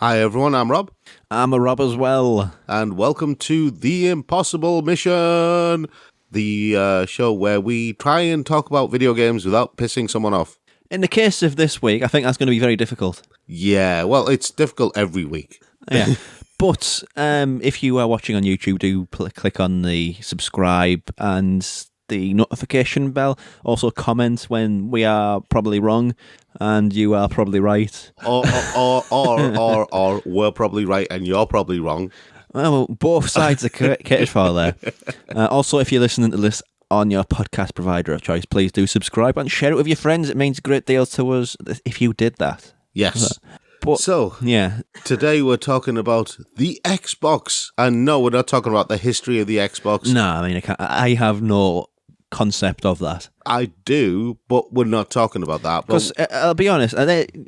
Hi everyone, I'm Rob. I'm a Rob as well. And welcome to The Impossible Mission, the show where we try and talk about video games without pissing someone off. In the case of this week, I think that's going to be very difficult. Yeah, well, it's difficult every week. Yeah. But if you are watching on YouTube, do click on the subscribe and the notification bell. Also comment when we are probably wrong and you are probably right. Or we're probably right and you're probably wrong. Well, both sides are catered for there. Also, if you're listening to this on your podcast provider of choice, please do subscribe and share it with your friends. It means a great deal to us if you did that. Yes. But, so, yeah. Today we're talking about the Xbox. And no, we're not talking about the history of the Xbox. No, I mean, I have no concept of that. I do, but we're not talking about that. Because I'll be honest,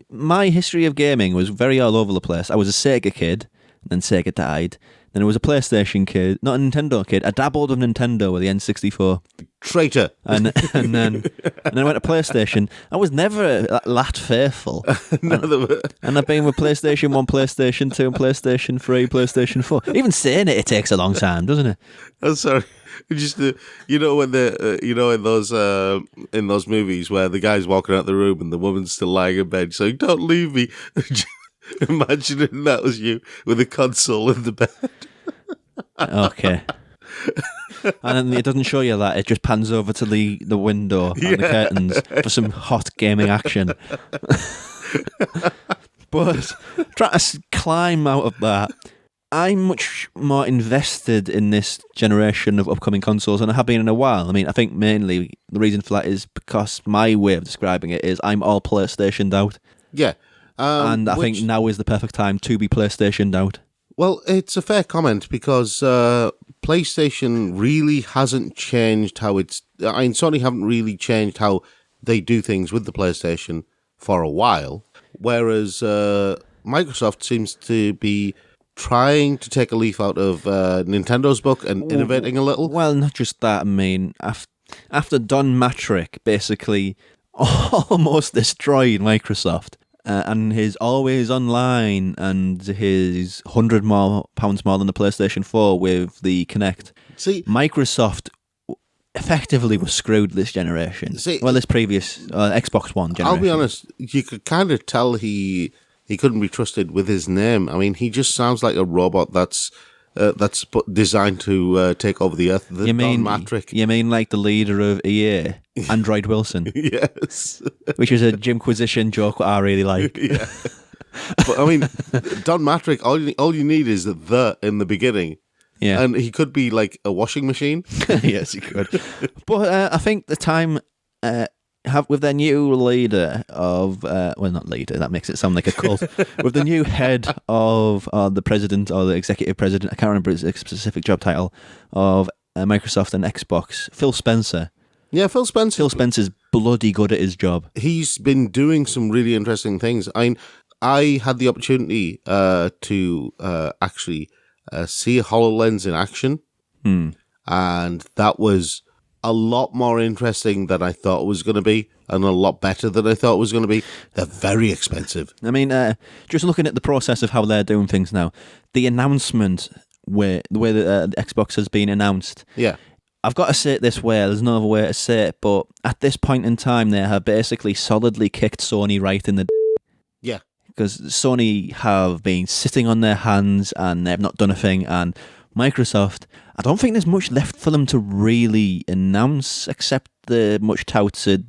my history of gaming was very all over the place. I was a Sega kid, then Sega died. Then I was a PlayStation kid, not a Nintendo kid. I dabbled with Nintendo with the N64. Traitor. And then I went to PlayStation. I was never that faithful. And I've been with PlayStation 1, PlayStation 2, and PlayStation 3, PlayStation 4. Even saying it takes a long time, doesn't it? I'm sorry. Just when in those movies where the guy's walking out the room and the woman's still lying in bed saying, "Don't leave me." Imagining that was you with a console in the bed. Okay. And then it doesn't show you that. It just pans over to the window and the curtains for some hot gaming action. But trying to climb out of that, I'm much more invested in this generation of upcoming consoles than I have been in a while. I mean, I think mainly the reason for that is because my way of describing it is I'm all PlayStationed out. Yeah. And I think now is the perfect time to be PlayStationed out. Well, it's a fair comment because PlayStation really hasn't changed how Sony haven't really changed how they do things with the PlayStation for a while, whereas Microsoft seems to be trying to take a leaf out of Nintendo's book and innovating a little. Well, not just that. I mean, after Don Matrick basically almost destroyed Microsoft, and his always online and his £100 more than the PlayStation 4 with the Kinect. See, Microsoft effectively was screwed this generation. This previous Xbox One generation. I'll be honest, you could kind of tell he couldn't be trusted with his name. I mean, he just sounds like a robot that's designed to take over the earth. You mean like the leader of EA, Android Wilson? Yes. Which is a Jimquisition joke I really like. Yeah. But I mean, Don Matrick, all you need is the in the beginning. Yeah. And he could be like a washing machine. Yes, he could. But I think the time with their new leader of not leader, that makes it sound like a cult. With the new head of the president or the executive president, I can't remember his specific job title, of Microsoft and Xbox, Phil Spencer. Yeah, Phil Spencer. Phil Spencer's bloody good at his job. He's been doing some really interesting things. I had the opportunity to actually see HoloLens in action, and that was a lot more interesting than I thought it was going to be, and a lot better than I thought it was going to be. They're very expensive. I mean, just looking at the process of how they're doing things now, the announcement, the way that the Xbox has been announced. Yeah. I've got to say it this way, there's no other way to say it, but at this point in time, they have basically solidly kicked Sony right in the Yeah. Because Sony have been sitting on their hands and they've not done a thing, and Microsoft, I don't think there's much left for them to really announce except the much touted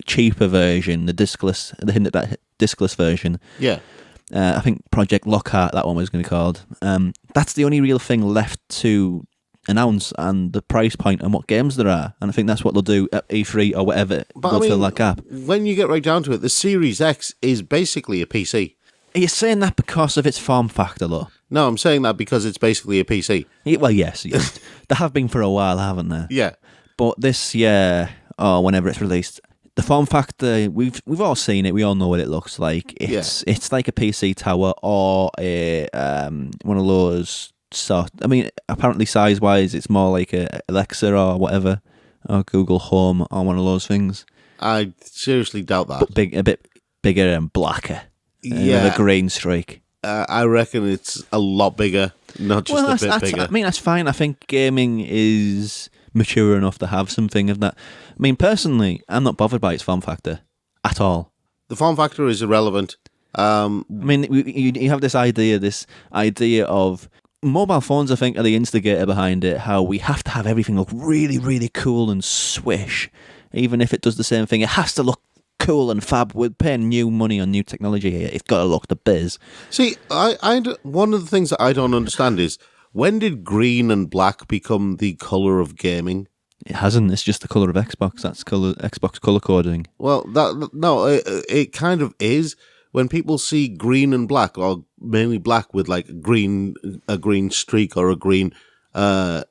cheaper version, the discless version. Yeah. I think Project Lockhart, that one was going to be called. That's the only real thing left to announce, and the price point and what games there are. And I think that's what they'll do at E3 or whatever. They'll fill that gap. When you get right down to it, the Series X is basically a PC. Are you saying that because of its form factor, though? No, I'm saying that because it's basically a PC. Well, yes. They have been for a while, haven't they? Yeah. But this year, or whenever it's released, the form factor, we've all seen it. We all know what it looks like. It's like a PC tower or a one of those I mean, apparently size-wise, it's more like a Alexa or whatever, or Google Home or one of those things. I seriously doubt that. But a bit bigger and blacker. With a green streak. I reckon it's a lot bigger, not just a bit bigger. I mean, that's fine. I think gaming is mature enough to have something of that. I mean, personally, I'm not bothered by its form factor at all. The form factor is irrelevant. I mean, you have this idea of mobile phones, I think, are the instigator behind it, how we have to have everything look really, really cool and swish. Even if it does the same thing, it has to look cool and fab. We're paying new money on new technology here. It's got to look the biz. See, one of the things that I don't understand is, when did green and black become the colour of gaming? It hasn't. It's just the colour of Xbox. That's Xbox colour coding. Well, it kind of is. When people see green and black, or mainly black with like a green streak or a green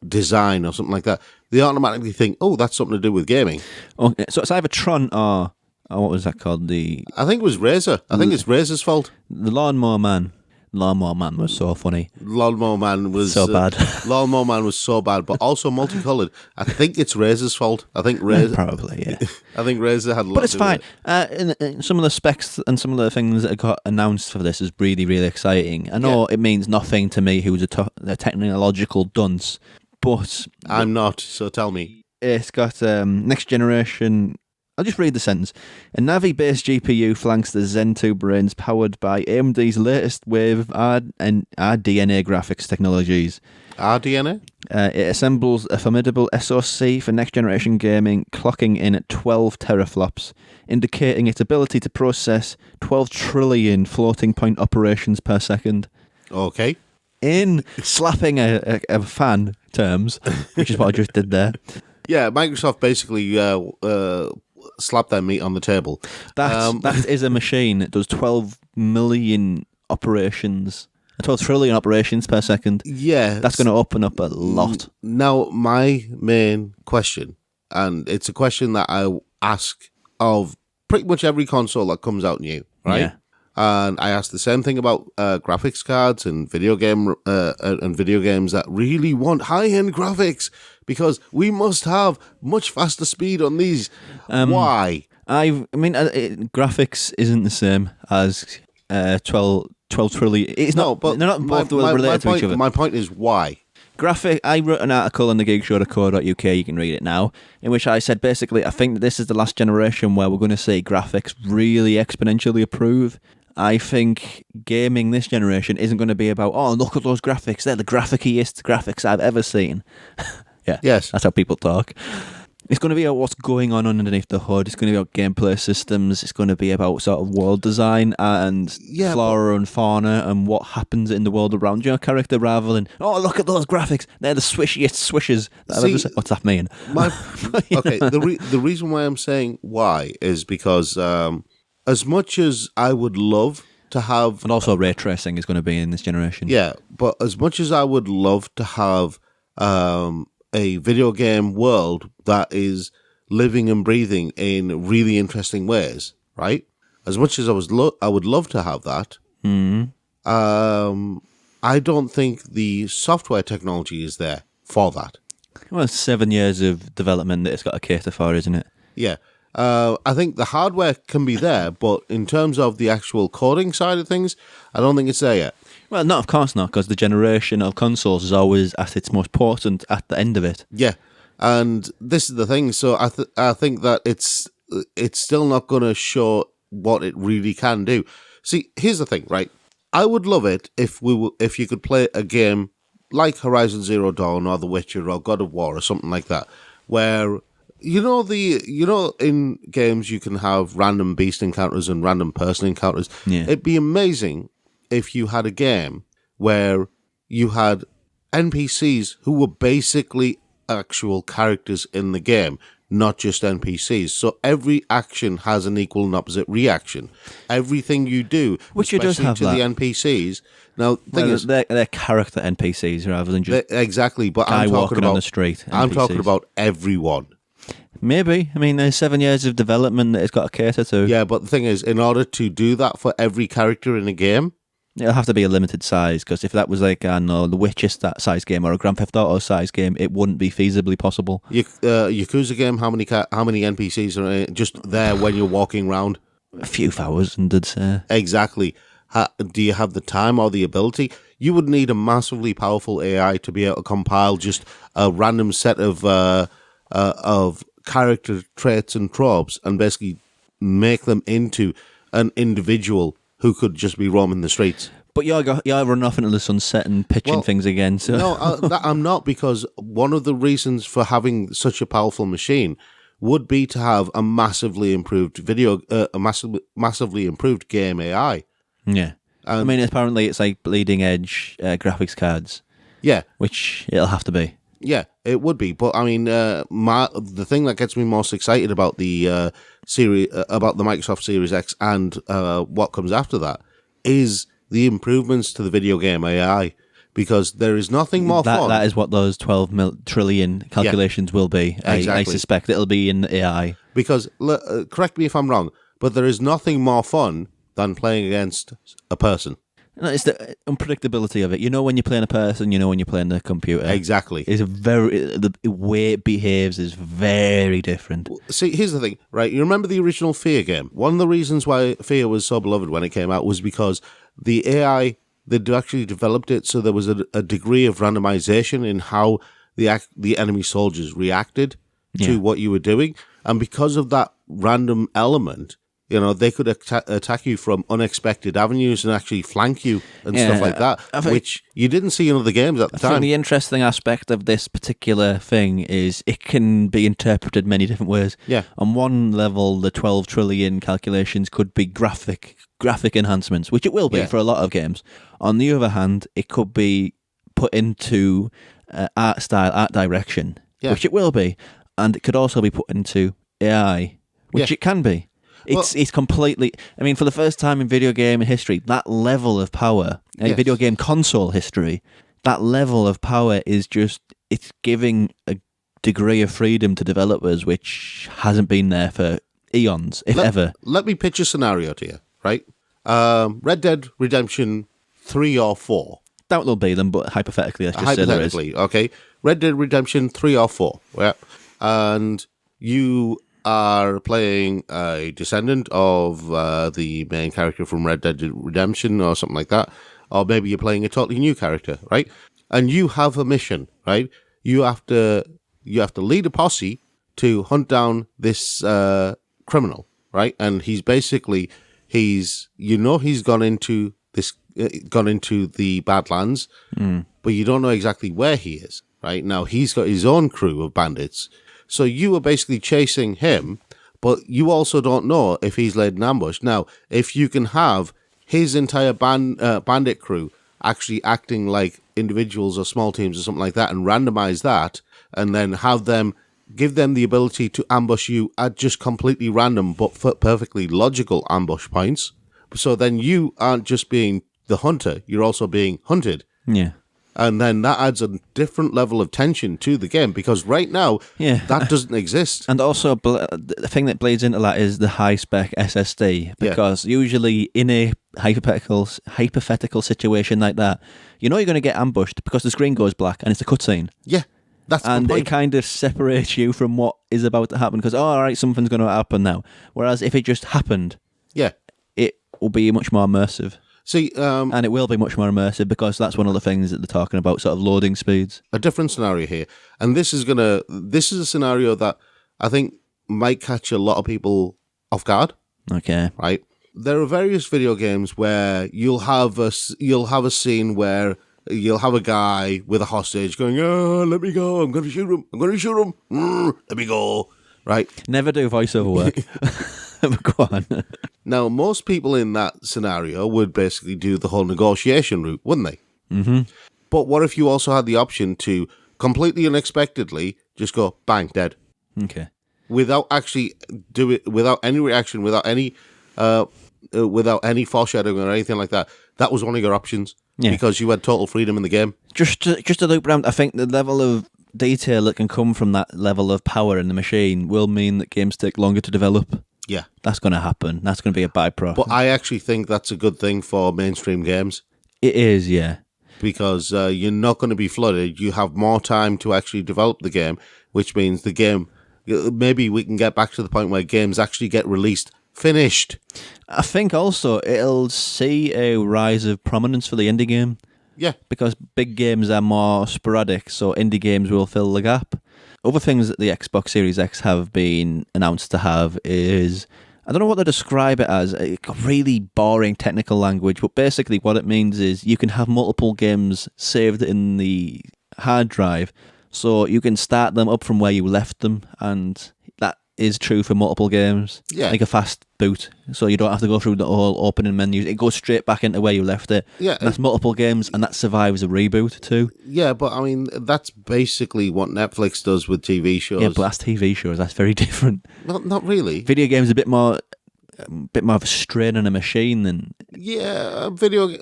design or something like that, they automatically think, oh, that's something to do with gaming. Okay, so it's either Tron or what was that called? I think it was Razer. I think it's Razer's fault. The Lawnmower Man. Lawnmower Man was so funny. Lawnmower Man was so bad. Lawnmower Man was so bad, but also multicolored. I think it's Razer's fault. I think Razer probably, yeah. I think Razer had a lot. But it's to do fine. with it. In some of the specs and some of the things that got announced for this is really, really exciting. I know it means nothing to me, who's a technological dunce, but I'm not. So tell me. It's got next generation. I'll just read the sentence. A Navi-based GPU flanks the Zen 2 brains powered by AMD's latest wave of RDNA graphics technologies. RDNA? It assembles a formidable SoC for next-generation gaming, clocking in at 12 teraflops, indicating its ability to process 12 trillion floating-point operations per second. Okay. In slapping a fan terms, which is what I just did there. Yeah, Microsoft basically slap their meat on the table. That is a machine that does 12 million operations, 12 trillion operations per second. Yeah. That's going to open up a lot. Now, my main question, and it's a question that I ask of pretty much every console that comes out new, right? Yeah. And I ask the same thing about graphics cards and video games that really want high-end graphics, because we must have much faster speed on these. Why? I mean, graphics isn't the same as 12 trillion. It's No, not. but They're not both related to each other. My point is why. I wrote an article on the geekshow.co.uk, you can read it now, in which I said basically I think that this is the last generation where we're going to see graphics really exponentially improve. I think gaming this generation isn't going to be about, oh, look at those graphics, they're the graphic-iest graphics I've ever seen. Yeah, yes, that's how people talk. It's going to be about what's going on underneath the hood. It's going to be about gameplay systems. It's going to be about sort of world design and flora and fauna and what happens in the world around your character, rather than, oh, look at those graphics. They're the swishiest swishes that I've ever seen. What's that mean? Okay, the reason why I'm saying why is because as much as I would love to have... And also ray tracing is going to be in this generation. Yeah, but as much as I would love to have a video game world that is living and breathing in really interesting ways, right? As much as I would love to have that, I don't think the software technology is there for that. Well, it's 7 years of development that it's got to cater for, isn't it? Yeah. I think the hardware can be there, but in terms of the actual coding side of things, I don't think it's there yet. Well, no, of course not, because the generation of consoles is always at its most potent at the end of it. Yeah, and this is the thing. So I think that it's still not going to show what it really can do. See, here's the thing, right? I would love it if you could play a game like Horizon Zero Dawn or The Witcher or God of War or something like that, where in games you can have random beast encounters and random person encounters. Yeah. It'd be amazing if you had a game where you had NPCs who were basically actual characters in the game, not just NPCs. So every action has an equal and opposite reaction. Everything you do, Witcher does have to that. the NPCs. Now, they're character NPCs rather than just exactly. But guy I'm talking walking about on the street. I'm NPCs. talking about everyone. Maybe. I mean, there's 7 years of development that it's got to cater to. Yeah, but the thing is, in order to do that for every character in a game, it'll have to be a limited size, because if that was like, I don't know, the Witcher size game or a Grand Theft Auto size game, it wouldn't be feasibly possible. Yakuza game, how many NPCs are just there when you're walking around? A few thousand, I'd say. Exactly. Do you have the time or the ability? You would need a massively powerful AI to be able to compile just a random set of character traits and tropes and basically make them into an individual who could just be roaming the streets. But you're running off into the sunset and pitching things again. So no, I'm not, because one of the reasons for having such a powerful machine would be to have a massively improved massively improved game AI. Yeah. I mean, apparently it's like bleeding edge graphics cards. Yeah. Which it'll have to be. Yeah, it would be. But I mean, the thing that gets me most excited about the about the Microsoft Series X and what comes after that is the improvements to the video game AI. Because there is nothing more fun. That is what those 12 trillion calculations will be. Exactly. I suspect it'll be in AI. Because, correct me if I'm wrong, but there is nothing more fun than playing against a person. No, it's the unpredictability of it. You know when you're playing a person, you know when you're playing a computer. Exactly. The way it behaves is very different. See, here's the thing, right? You remember the original Fear game? One of the reasons why Fear was so beloved when it came out was because the AI... They'd actually developed it so there was a degree of randomization in how the enemy soldiers reacted to what you were doing. And because of that random element, they could attack you from unexpected avenues and actually flank you and stuff like that, which you didn't see in other games at the time. I think the interesting aspect of this particular thing is it can be interpreted many different ways. Yeah. On one level, the 12 trillion calculations could be graphic enhancements, which it will be for a lot of games. On the other hand, it could be put into art direction, which it will be. And it could also be put into AI, which it can be. It's completely... I mean, for the first time in video game history, that level of power, video game console history, that level of power is just... It's giving a degree of freedom to developers which hasn't been there for eons, if ever. Let me pitch a scenario to you, right? Red Dead Redemption 3 or 4. Doubt there'll be them, but hypothetically, let's just say there is. Okay. Red Dead Redemption 3 or 4. Yeah. And you are playing a descendant of the main character from Red Dead Redemption or something like that. Or maybe you're playing a totally new character, right? And you have a mission, right? You have to lead a posse to hunt down this criminal, right? And he's basically... He's gone into the Badlands, but you don't know exactly where he is. Right now, he's got his own crew of bandits, so you are basically chasing him, but you also don't know if he's laid an ambush. Now, if you can have his entire bandit crew actually acting like individuals or small teams or something like that, and randomize that, and then give them the ability to ambush you at just completely random but perfectly logical ambush points. So then you aren't just being the hunter, you're also being hunted. Yeah. And then that adds a different level of tension to the game, because right now, that doesn't exist. And also, the thing that bleeds into that is the high-spec SSD, because usually in a hypothetical situation like that, you're going to get ambushed because the screen goes black and it's a cutscene. Yeah. And it kind of separates you from what is about to happen because, all right, something's going to happen now. Whereas if it just happened, it will be much more immersive. See, and it will be much more immersive because that's one of the things that they're talking about, sort of loading speeds. A different scenario here, and this is a scenario that I think might catch a lot of people off guard. Okay, right? There are various video games where you'll have a scene where you'll have a guy with a hostage going, "Oh, let me go! I'm going to shoot him! Let me go!" Right? Never do voiceover work. Go on. Now, most people in that scenario would basically do the whole negotiation route, wouldn't they? Mm-hmm. But what if you also had the option to completely unexpectedly just go bang, dead? Okay. Without actually do it, without any reaction, without any foreshadowing or anything like that. That was one of your options because you had total freedom in the game. Just to loop around, I think the level of detail that can come from that level of power in the machine will mean that games take longer to develop. Yeah. That's going to happen. That's going to be a byproduct. But I actually think that's a good thing for mainstream games. It is, yeah. Because you're not going to be flooded. You have more time to actually develop the game, which means the game... Maybe we can get back to the point where games actually get released finished. I think also it'll see a rise of prominence for the indie game. Yeah. Because big games are more sporadic, so indie games will fill the gap. Other things that the Xbox Series X have been announced to have is, I don't know what to describe it as, a really boring technical language, but basically what it means is you can have multiple games saved in the hard drive, so you can start them up from where you left them, and that is true for multiple games. Yeah. Like a fast boot, so you don't have to go through the whole opening menus. It goes straight back into where you left it. Yeah. And that's multiple games, and that survives a reboot too. Yeah, but I mean, that's basically what Netflix does with TV shows. Yeah, but that's TV shows. That's very different. Not really. Video games are a bit more of a strain on a machine than. Yeah,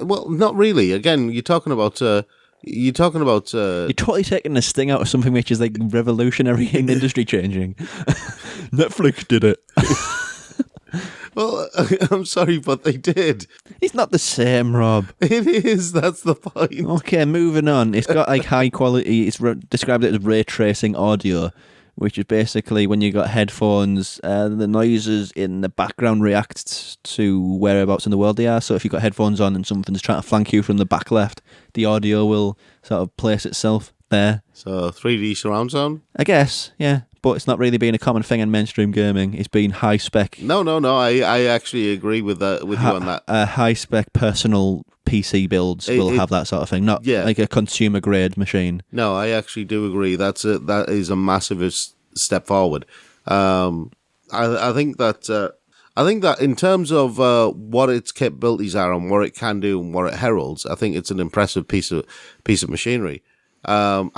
well, not really. Again, you're talking about. You're totally taking the sting out of something which is like revolutionary and industry changing. Netflix did it. Well, I'm sorry, but they did. It's not the same, Rob. It is. That's the point. Okay, moving on. It's got like high quality. It's described it as ray tracing audio, which is basically when you got headphones, the noises in the background react to whereabouts in the world they are. So if you've got headphones on and something's trying to flank you from the back left, the audio will sort of place itself there. So 3D surround sound? I guess, yeah. But it's not really been a common thing in mainstream gaming. It's been high spec. No. I actually agree with you on that. High spec personal PC builds will have that sort of thing, not like a consumer grade machine. No, I actually do agree. That is a massive step forward. I think that in terms of what its capabilities are and what it can do and what it heralds, I think it's an impressive piece of machinery. And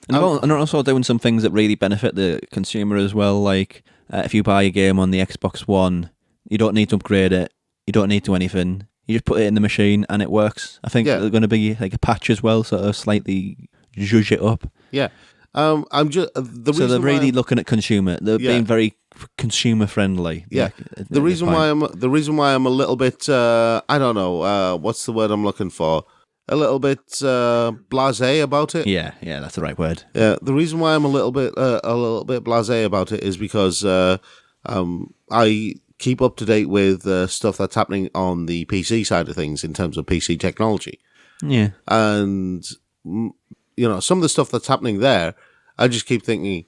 they're also doing some things that really benefit the consumer as well. Like if you buy a game on the Xbox One, you don't need to upgrade it. You don't need to anything. You just put it in the machine and it works. I think there's going to be like a patch as well, sort of slightly zhuzh it up. Yeah. I'm just so they're really looking at consumer. They're being very consumer friendly. Yeah. The reason why I'm a little bit I don't know what's the word I'm looking for. A little bit blasé about it. Yeah, that's the right word. Yeah, the reason why I'm a little bit blasé about it is because I keep up to date with stuff that's happening on the PC side of things in terms of PC technology. Yeah, and some of the stuff that's happening there, I just keep thinking,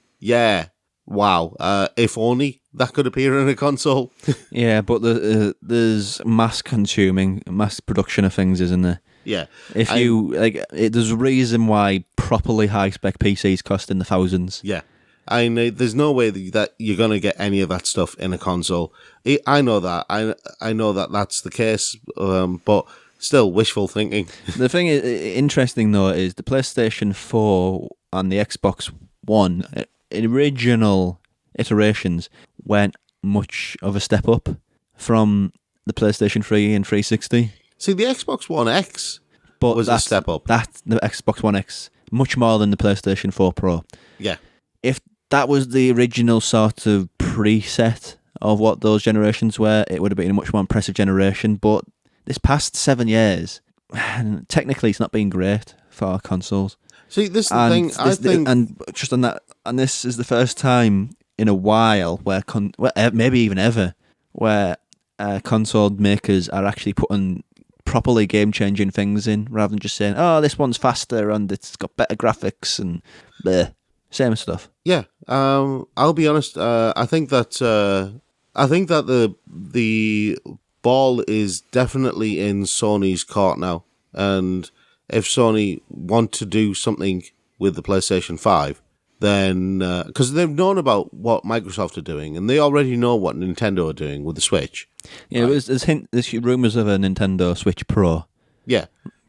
wow, if only that could appear in a console. Yeah, but there's mass production of things, isn't there? Yeah. If there's a reason why properly high spec PCs cost in the thousands. Yeah. There's no way that you're going to get any of that stuff in a console. I know that. I know that that's the case, but still, wishful thinking. The thing is, interesting though, is the PlayStation 4 and the Xbox One, original iterations, went much of a step up from the PlayStation 3 and 360. See, the Xbox One X was a step up. That's the Xbox One X, much more than the PlayStation 4 Pro. Yeah. If that was the original sort of preset of what those generations were, it would have been a much more impressive generation. But this past 7 years, technically it's not been great for consoles. See, this is the thing, I think... And just on that, and this is the first time in a while where maybe even ever, where console makers are actually putting properly game-changing things in, rather than just saying, "Oh, this one's faster and it's got better graphics," and same stuff. Yeah, I'll be honest. I think that the ball is definitely in Sony's court now, and if Sony want to do something with the PlayStation 5, then because they've known about what Microsoft are doing, and they already know what Nintendo are doing with the Switch. Yeah, right? There's rumours of a Nintendo Switch Pro. Yeah,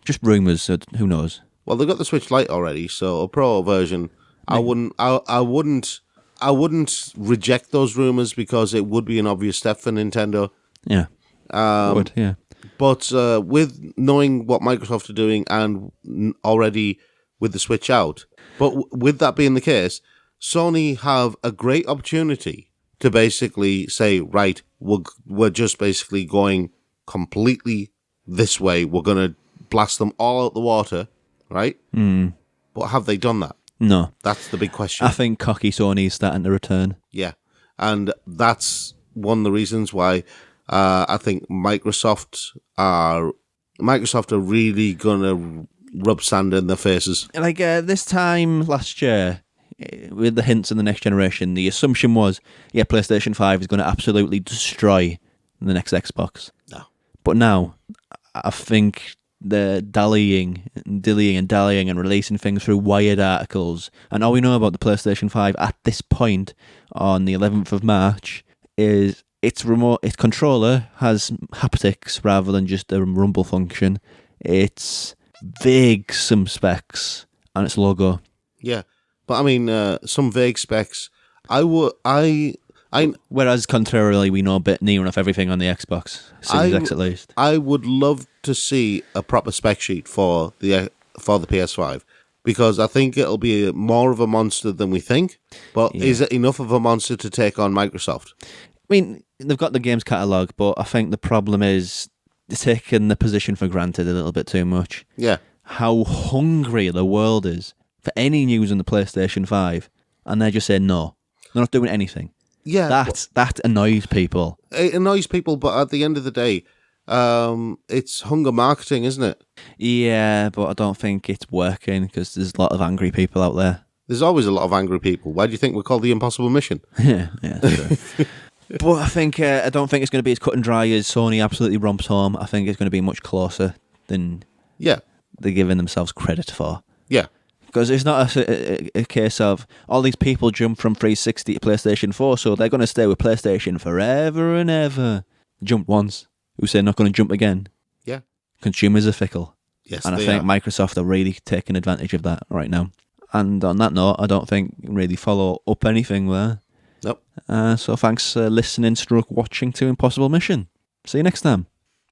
just rumours. So who knows? Well, they've got the Switch Lite already, so a Pro version. I wouldn't reject those rumours because it would be an obvious step for Nintendo. Yeah, would. Yeah, but with knowing what Microsoft are doing and already with the Switch out. But with that being the case, Sony have a great opportunity to basically say, right, we're just basically going completely this way. We're going to blast them all out the water, right? Mm. But have they done that? No. That's the big question. I think cocky Sony is starting to return. Yeah. And that's one of the reasons why I think Microsoft are really gonna rub sand in their faces. Like this time last year, with the hints in the next generation, the assumption was, PlayStation 5 is going to absolutely destroy the next Xbox. No. But now, I think they're dillying and releasing things through Wired articles. And all we know about the PlayStation 5 at this point, on the 11th of March, is its controller has haptics rather than just a rumble function. It's vague some specs and its logo. Yeah, but I mean, some vague specs. Whereas contrarily, we know a bit near enough everything on the Xbox Series X at least. I would love to see a proper spec sheet for the PS5 because I think it'll be more of a monster than we think. But is it enough of a monster to take on Microsoft? I mean, they've got the games catalogue, but I think the problem is they're taking the position for granted a little bit too much. Yeah. How hungry the world is for any news on the PlayStation 5, and they just say no. They're not doing anything. Yeah. That annoys people. It annoys people, but at the end of the day, it's hunger marketing, isn't it? Yeah, but I don't think it's working because there's a lot of angry people out there. There's always a lot of angry people. Why do you think we're called the Impossible Mission? Yeah, true. But I don't think it's going to be as cut and dry as Sony absolutely romps home. I think it's going to be much closer than they're giving themselves credit for. Yeah. Because it's not a case of all these people jump from 360 to PlayStation 4, so they're going to stay with PlayStation forever and ever. Jumped once. Who say not going to jump again? Yeah. Consumers are fickle. Yes, and I think Microsoft are really taking advantage of that right now. And on that note, I don't think really follow up anything there. Nope. So thanks for listening, watching to Impossible Mission. See you next time.